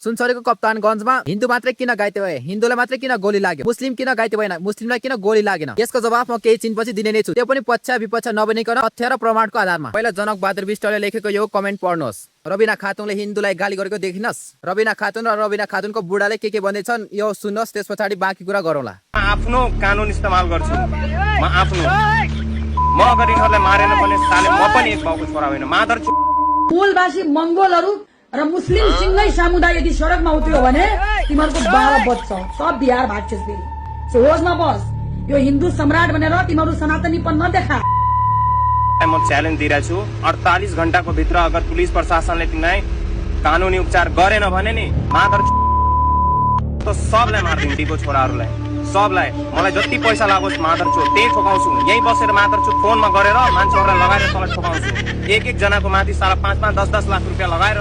सुनसरीको कप्तानगञ्जमा हिन्दू मात्रै किन घाइते भए, हिन्दूलाई मात्रै किन गोली लाग्यो, मुस्लिम किन घाइते भएन, मुस्लिमलाई किन गोली लागेन, यसको जवाफ म केही छिनपछि दिने नै छु। त्यो पनि पक्ष विपक्ष नबनिकन तथ्य र प्रमाणको आधारमा। पहिला जनक बहादुर विष्टले लेखेको यो कमेन्ट पढ्नुहोस्। रबिना खातुनले हिन्दूलाई गाली गरेको देखिनस्। रबिना खातुन र रबिना खातुनको बुढाले के भन्दैछन् यो सुन्नुहोस्, त्यस पछाडि बाँकी कुरा गरौँला। आफ्नो कानुन इस्तेमाल गर्छु। म आफ्नो म अगर यिनीहरूलाई मारेन भने साले म पनि एक बाउको छोरा होइन। मादर मूलवासी मंगोलहरू र मुस्लिम सिंगै समुदाय यदि सडकमा उत्रियो भने तिमीहरूको 12 बच्छ, सब बिहार भाग्छस्। फेरि होसमा बस, यो हिन्दू सम्राट भनेर तिमीहरू सनातनीपन नदेखा। म च्यालेन्ज दिइरहेको छु, 48 घण्टाको भित्र अगर पुलिस प्रशासनले तिमीलाई कानुनी उपचार गरेन भने नि मादर त सबलाई मार्दिनु, दिको छोराहरूलाई सबलाई। मलाई जति पैसा लागोस् मादर चो त्यही ठोकाउँछु। यही बसेर मादर चो फोनमा गरेर मान्छेहरूलाई लगाएर तल ठोकाउँछु। एक जनाको माथि साला 5-5, 10-10 लाख रुपियाँ लगाएर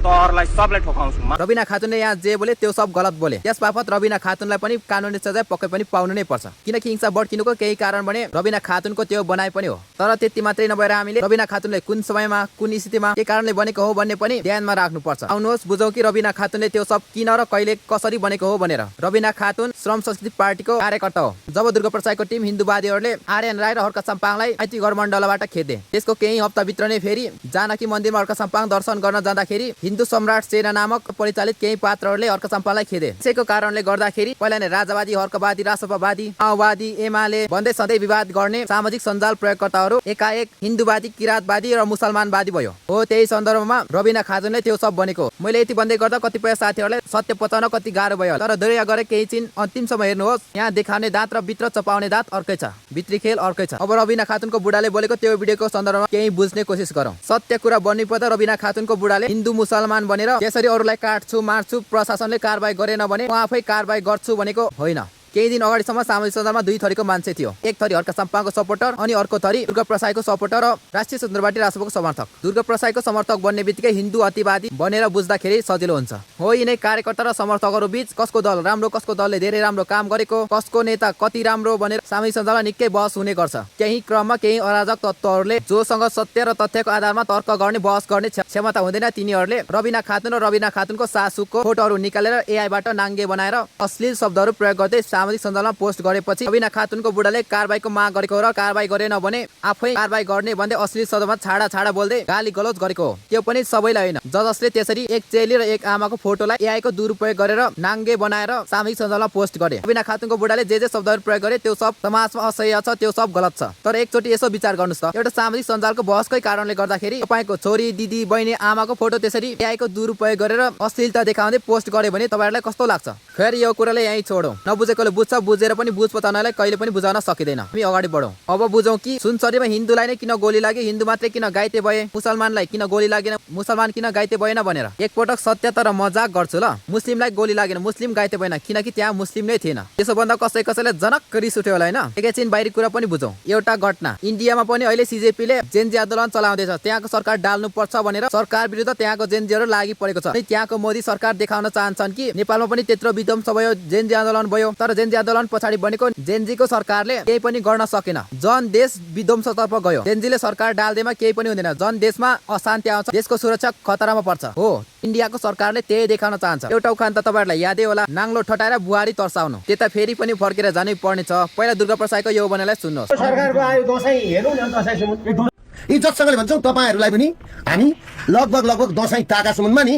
तहहरूलाई सबलाई ठोकाउँछु। रबिना खातुनले यहाँ जे बोले त्यो सब गलत बोले। त्यस बापत रबिना खातुनलाई पनि कानुनी सजाय पक्कै पनि पाउनु नै पर्छ, किनकि हिंसा भड्किनुको केही कारण भने रबिना खातुनको त्यो बनाइ पनि हो। तर त्यति मात्रै नभएर हामीले रबिना खातुनले कुन समयमा कुन स्थितिमा के कारणले बनेको हो भन्ने पनि ध्यानमा राख्नु पर्छ। आउनुहोस् बुझौँ कि रबिना खातुनले त्यो सब किन र कहिले कसरी बनेको हो भनेर। रबिना खातुन श्रम संस्कृति पार्टीको कार्यकर्ता हो। जब दुर्गा प्रसादको टिम हिन्दूवादीहरूले आर्यन राई र हर्क साम्पाङलाई आइती गरमण्डलबाट खेदे, त्यसको केही हप्ताभित्र नै फेरि जानकी मन्दिरमा हर्क साम्पाङ दर्शन गर्न जाँदाखेरि हिन्दू सम्राट सेना नामक परिचालित केही पात्रहरूले हर्क साम्पाङलाई खेदे। त्यसैको कारणले गर्दाखेरि पहिला नै राजावादी, हर्कवादी, रासपावादी, माओवादी, एमाले भन्दै सधैँ विवाद गर्ने सामाजिक सञ्जाल प्रयोगकर्ताहरू एकाएक हिन्दूवादी, किराँतवादी र मुसलमानवादी भयो। हो त्यही सन्दर्भमा रबिना खातुनले त्यो सब बनेको। मैले यति भन्दै गर्दा कतिपय साथीहरूलाई सत्य पचाउन कति गाह्रो भयो, तर धेरै गरे केही छिन अन्तिमसम्म हेर्नुहोस्। यहाँ देखाउने दाँत र भित्र चपाउने दाँत अर्कै छ, भित्री खेल अर्कै छ। अब रबिना खातुनको बुढाले बोलेको त्यो भिडियोको सन्दर्भमा केही बुझ्ने कोसिस गरौँ। सत्य कुरा बन्नु पर्दा रबिना खातुनको बुढाले हिन्दू मुसलमान बनेर त्यसरी अरूलाई काट्छु मार्छु, प्रशासनले कारबाही गरेन भने म आफै कारबाही गर्छु भनेको होइन। केही दिन अगाडिसम्म सामाजिक सञ्जालमा दुई थरीको मान्छे थियो। एक थरी हर्क साम्पाङको सपोर्टर अनि अर्को थरी दुर्गा प्रसादको सपोर्टर र राष्ट्रिय सुन्दरबाटी राजसभाको समर्थक। दुर्गा प्रसादको समर्थक बन्ने बित्तिकै हिन्दू अतिवादी बनेर बुझ्दाखेरि सजिलो हुन्छ। हो यिनै कार्यकर्ता र समर्थकहरू बीच कसको दल राम्रो, कसको दलले धेरै राम्रो काम गरेको, कसको नेता कति राम्रो भनेर सामाजिक सञ्जालमा निकै बहस हुने गर्छ। केही क्रममा केही अराजक तत्त्वहरूले जोसँग सत्य र तथ्यको आधारमा तर्क गर्ने, बहस गर्ने क्षमता हुँदैन, तिनीहरूले रबिना खातुन र रबिना खातुनको सासूको फोटोहरू निकालेर एआईबाट नाङ्गे बनाएर अश्लील शब्दहरू प्रयोग गर्दै सामाजिक सञ्जालमा पोस्ट गरेपछि रबिना खातुनको बुढाले कारबाहीको माग गरेको र कारबाही गरेन भने आफै कारबाही गर्ने भन्दै अश्लील शब्दमा छाडा बोल्दै गाली गलौज गरेको हो। त्यो पनि सबैलाई होइन, जसले त्यसरी एक चेली र एक आमाको फोटोलाई एआईको दुरुपयोग गरेर नाङ्गे बनाएर सामाजिक सञ्जालमा पोस्ट गरे। रबिना खातुनको बुढाले जे शब्दहरू प्रयोग गरे त्यो सब समाजमा असह्य छ, त्यो सब गलत छ। तर एकचोटि यसो विचार गर्नुहोस् त, एउटा सामाजिक सञ्जालको बहसकै कारणले गर्दाखेरि तपाईँको छोरी, दिदी, बहिनी, आमाको फोटो त्यसरी एआईको दुरुपयोग गरेर अश्लीलता देखाउँदै पोस्ट गरे भने तपाईँहरूलाई कस्तो लाग्छ? खैर यो कुराले यहीँ छोडौँ। नबुझेकोले बुझ्छ, बुझेर पनि बुझ पताउनलाई कहिले पनि बुझाउन सकिँदैन। हामी अगाडि बढौँ। अब बुझौँ कि सुनसरीमा हिन्दूलाई नै किन गोली लाग्यो, हिन्दू मात्रै किन घाइते भए, मुसलमानलाई किन गोली लागेन, मुसलमान किन घाइते भएन भनेर। एकपटक सत्य तर मजाक गर्छु ल। मुस्लिमलाई गोली लागेन, मुस्लिम घाइते भएन, किनकि त्यहाँ मुस्लिम नै थिएन। त्यसो भन्दा कसैले जनक रिस उठ्यो होला होइन। एकैछिन बाहिरी कुरा पनि बुझौँ। एउटा घटना इन्डियामा पनि अहिले सिजेपीले जेनजी आन्दोलन चलाउँदैछ। त्यहाँको सरकार डाल्नु पर्छ भनेर सरकार विरुद्ध त्यहाँको जेनजीहरू लागि परेको छ। त्यहाँको मोदी सरकार देखाउन चाहन्छन् कि नेपालमा पनि त्यत्रो विध्वंस भयो, जेनजी आन्दोलन भयो, तर जेनजी आन्दोलन पछाडि बनेको जेनजीको सरकारले केही पनि गर्न सकेन। जन देश विध्वंसतर्फ गयो। जेनजीले सरकार डाल्दैमा केही पनि हुँदैन, जन देशमा अशान्ति आउँछ, देशको सुरक्षा खतरामा पर्छ। हो इन्डियाको सरकारले त्यही देखाउन चाहन्छ। एउटा उखान त तपाईँहरूलाई यादै होला, नाङ्लो ठटाएर बुहारी तर्साउनु। त्यता फेरि पनि फर्केर जानै पर्ने छ। पहिला दुर्गा प्रसादको यो भनेलाई सुन्नुहोस्। सरकारको आयो दसैँ हेरौँ न, दसैँसम्म इज्जतसँगले भन्छौँ तपाईँहरूलाई पनि हामी लगभग दसैँ ताकासम्ममा नि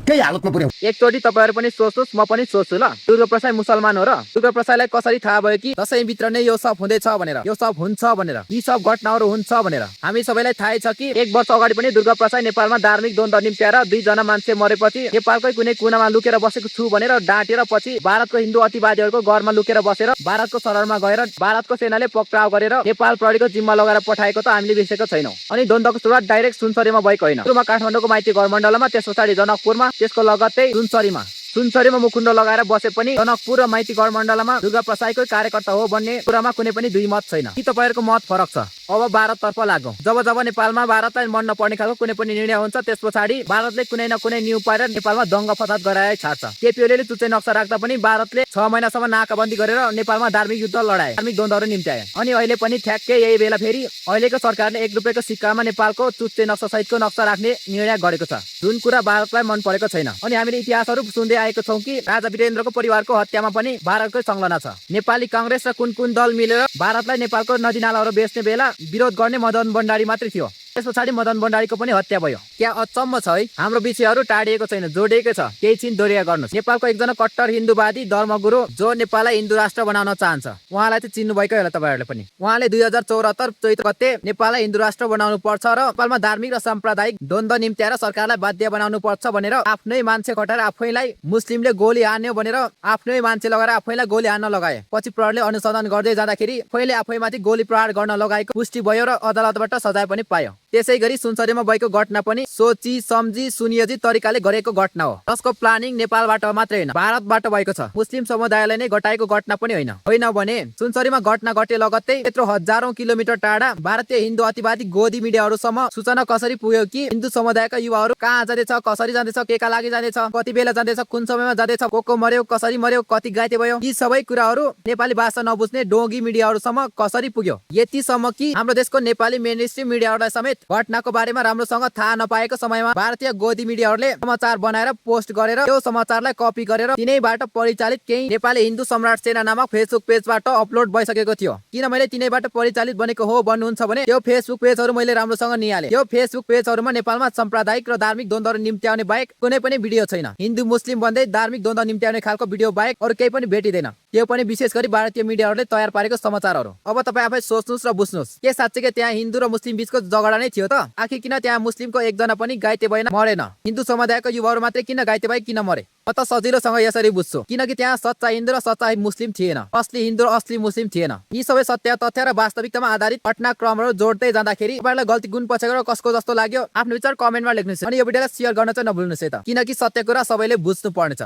केही हालतमा पुर्याउँ। एकचोटि तपाईँहरू पनि सोच्नुहोस्, म पनि सोच्छु ल। दुर्गा प्रसाद मुसलमान हो र दुर्गा प्रसादलाई कसरी थाहा भयो कि दसैँ भित्र नै यो सब हुँदैछ भनेर, यो सब हुन्छ भनेर, यी सब घटनाहरू हुन्छ भनेर? हामी सबैलाई थाहै छ कि 1 वर्ष अगाडि पनि दुर्गा प्रसाद नेपालमा धार्मिक द्वन्द्व निम्त्याएर 2 जना मान्छे मरेपछि नेपालकै कुनै कुनामा लुकेर बसेको छु भनेर डाँटेर पछि भारतको हिन्दू अतिवादीहरूको घरमा लुकेर बसेर भारतको सरहदमा गएर भारतको सेनाले पक्राउ गरेर नेपाल प्रहरीको जिम्मा लगाएर पठाएको त हामीले बिर्सेको छैनौँ। अनि द्वन्द्वको सुरुवात डाइरेक्ट सुनसरीमा भएको होइन। सुरुमा काठमाडौँको माइती गरमण्डलमा, त्यस पछाडि जनकपुरमा, त्यसको लगत्तै सुनसरीमा सुनसरीमा मुकुण्ड लगाएर बसे पनि जनकपुर र माइती गढमण्डलमा दुर्गा प्रसाईकै कार्यकर्ता हो भन्ने कुरामा कुनै पनि दुई मत छैन। कि तपाईँहरूको मत फरक छ? अब भारततर्फ लागौँ। जब जब नेपालमा भारतलाई मन नपर्ने खालको कुनै पनि निर्णय हुन्छ त्यस पछाडि भारतले कुनै न कुनै न्यू पारेर नेपालमा दङ्ग फसाद गराए छाड्छ। केपी ओलीले चुच्चे नक्सा राख्दा पनि भारतले 6 महिनासम्म नाकाबन्दी गरेर नेपालमा धार्मिक युद्ध लडाए, धार्मिक द्वन्द्वहरू निम्त्याए। अनि अहिले पनि ठ्याक्कै यही बेला फेरि अहिलेको सरकारले 1 रुपैयाँको सिक्कामा नेपालको चुच्चे नक्सा सहितको नक्सा राख्ने निर्णय गरेको छ, जुन कुरा भारतलाई मन परेको छैन। अनि हामीले इतिहासहरू सुन्दै आएको छौँ कि राजा वीरेन्द्रको परिवारको हत्यामा पनि भारतकै संलग्न छ। नेपाली कांग्रेस र कुन कुन दल मिलेर भारतलाई नेपालको नदीनालाहरू बेच्ने बेला विरोध गर्ने मदन भण्डारी मात्रै थियो। त्यस पछाडि मदन भण्डारीको पनि हत्या भयो। क्या अचम्म छ है? हाम्रो विषयहरू टाढिएको छैन, जोडिएकै छ। केही छिन दोहोरिया गर्नुहोस्। नेपालको एकजना कट्टर हिन्दूवादी धर्मगुरु जो नेपाललाई हिन्दू राष्ट्र बनाउन चाहन्छ, उहाँलाई चाहिँ चिन्नु भएकै होला तपाईँहरूले पनि। उहाँले 2074 चैत्र गते नेपाललाई हिन्दू राष्ट्र बनाउनु पर्छ र नेपालमा धार्मिक र साम्प्रदायिक द्वन्द्व निम्त्याएर सरकारलाई बाध्य बनाउनु पर्छ भनेर आफ्नै मान्छे खटाएर आफैलाई मुस्लिमले गोली हान्यो भनेर आफ्नै मान्छे लगाएर आफैलाई गोली हान्न लगाए। पछि प्रहरीले अनुसन्धान गर्दै जाँदाखेरि आफैले आफैमाथि गोली प्रहार गर्न लगाएको पुष्टि भयो र अदालतबाट सजाय पनि पायो। त्यसै गरी सुनसरीमा भएको घटना पनि सोची सम्झी सुनियोजित तरिकाले गरेको घटना हो। जसको प्लानिङ नेपालबाट मात्रै होइन भारतबाट भएको छ। मुस्लिम समुदायलाई नै घटाएको घटना पनि होइन। होइन भने सुनसरीमा घटना घटे लगत्तै यत्रो हजारौं किलोमिटर टाढा भारतीय हिन्दू अतिवादी गोदी मिडियाहरूसम्म सूचना कसरी पुग्यो कि हिन्दू समुदायका युवाहरू कहाँ जाँदैछ, कसरी जाँदैछ, केका लागि जाँदैछ, कति बेला जाँदैछ, कुन समयमा जाँदैछ, को मर्यो, कसरी मर्यो, कति घाइते भयो, यी सबै कुराहरू नेपाली भाषा नबुझ्ने डोंगी मिडियाहरूसम्म कसरी पुग्यो। यतिसम्म कि हाम्रो देशको नेपाली मेन स्ट्रिम मिडियाहरूलाई समेत घटनाको बारेमा राम्रोसँग थाहा नपाएको समयमा भारतीय गोदी मिडियाहरूले समाचार बनाएर पोस्ट गरेर त्यो समाचारलाई कपी गरेर तिनैबाट परिचालित केही नेपाली हिन्दू सम्राट सेना नामक फेसबुक पेजबाट अपलोड भइसकेको थियो। किन मैले तिनैबाट परिचालित बनेको हो भन्नुहुन्छ भने त्यो फेसबुक पेजहरू मैले राम्रोसँग निहाले। त्यो फेसबुक पेजहरूमा नेपालमा साम्प्रदायिक र धार्मिक द्वन्द्वहरू निम्त्याउने बाहेक कुनै पनि भिडियो छैन। हिन्दू मुस्लिम भन्दै धार्मिक द्वन्द्व निम्त्याउने खालको भिडियो बाहेक अरू केही पनि भेटिँदैन। त्यो पनि विशेष गरी भारतीय मिडियाहरूले तयार पारेको समाचारहरू। अब तपाईँ आफै सोच्नुहोस् र बुझ्नुहोस्, के साँच्चै त्यहाँ हिन्दू र मुस्लिम बीचको झगडा नै थियो त? आखिर किन त्यहाँ मुस्लिमको एकजना पनि घाइते भएन, मरेन? हिन्दू समुदायको युवाहरू मात्रै किन घाइते भए, किन मरे? म त सजिलोसँग यसरी बुझ्छु, किनकि त्यहाँ सच्चा हिन्दू र सच्चा मुस्लिम थिएन, असली हिन्दू र असली मुस्लिम थिएन। यी सबै सत्य तथ्य र वास्तविकतामा आधारित घटनाक्रमहरू जोड्दै जाँदाखेरि तपाईँलाई गल्ती गुण पछेको र कसको जस्तो लाग्यो आफ्नो विचार कमेन्टमा लेख्नुहोस्। अनि यो भिडियोलाई शेयर गर्न चाहिँ नभुल्नुहोस् है त, किनकि सत्य कुरा सबैले बुझ्नु पर्नेछ।